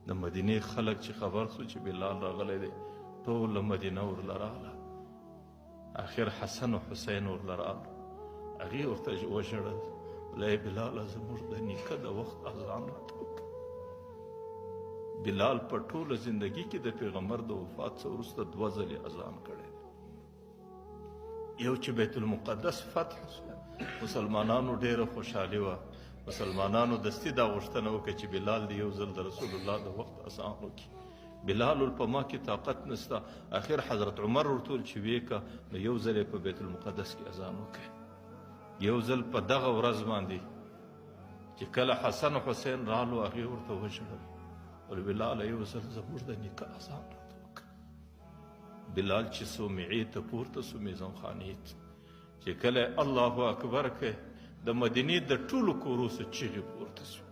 د مدینې خلک چې خبر سو چې بلال راغلی دی ټوله مدینه ورله راغله آخر حسن و حسین ورله راغله هغې ورته وژړل ویل بلاله زموږ د نیکه د وخت اذان راته وکړه بلال په ټوله زندگی کې د پیغمبر د وفات څخه وروسته 2 ځلې اذان کړی یو چې بیت المقدس فتح شو مسلمانانو ډیره خوشحالي وه مسلمانانو دستي دا غوښتنه وکړه چې بلال د یو ځل د رسول الله د وخت اذان وکړي بلال په ما کې طاقت نسته اخر حضرت عمر ورته وویل چې ویې که نو یو ځل یې په بیت المقدس کې اذان وکړي یو ځل په دغه ورځ باندې چې کله حسن و حسین رالو هغې ورته وژړل ول بلاله یو ځل زموږ د نیکه اذان راته وکړه بلال چې صومعې ته پورته سو میزان خانې ته چې کله الله اکبر کوي د مدینې د ټولو کورو څخه چیغې پورته سو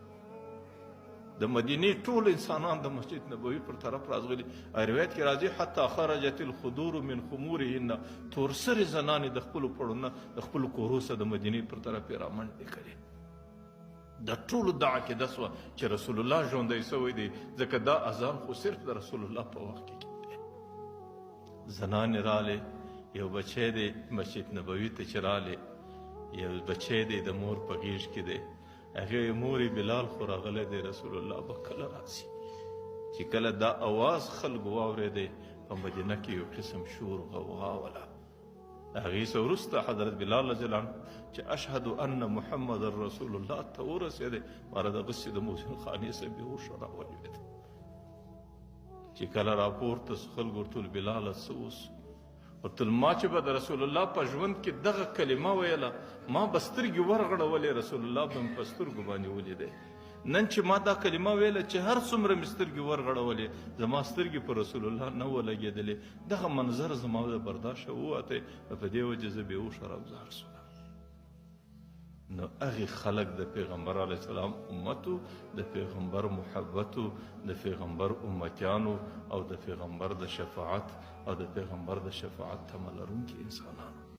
د مدینې ټول انسانان د مسجد نبوي پر طرف راغلي روایت کې راځي حتی خرجت الخدور من خمورهن تورسرې زنانې د خپلو پړو نه د خپلو کورو څخه د مدینې پر طرف یې رامنډې کړې د ټولو دا عقیده سوه چې رسول الله ژوندی سوی دی ځکه دا اذان خو صرف د رسول الله په وخت کې کېدی زنانې رالې یو بچی دی مسجد نبوي ته چې رالې یو بچی دی د مور په غېږ کې دی هغې مورې بلال خو راغلی دی رسول الله به کله راځي چې کله دا اواز خلکو واورېدی په مدینه کې یو قسم شور غوغا وله هغې څه وروسته حضرت بلال رضی الله عنه چې اشهد ان محمد رسول الله ته ورسېدی ماره دغسې د محسن خانې څخه بېهوشه راولوېد چې کله راپورته سو خلکو ورته ویل بلاله څه وسو ورته ما چې به د رسول الله په ژوند کې دغه کلمه ویله ما به سترګې ورغړولې رسول الله به مې په سترګو باندې ولیدی نن چې ما دا کلمه ویله چې هر څومره مې سترګې ورغړولې زما سترګې په رسول الله نه ولګېدلې دغه منظر زما د برداشته ووتی په دې وجې زه بېهوشه راوزار شولم نو هغې خلک د پیغمبر علیه السلام امتو د پیغمبر محبتو د پیغمبر امتیانو او د پیغمبر د شفاعت او د پیغمبر د شفاعت تمه لرونکي انسانانو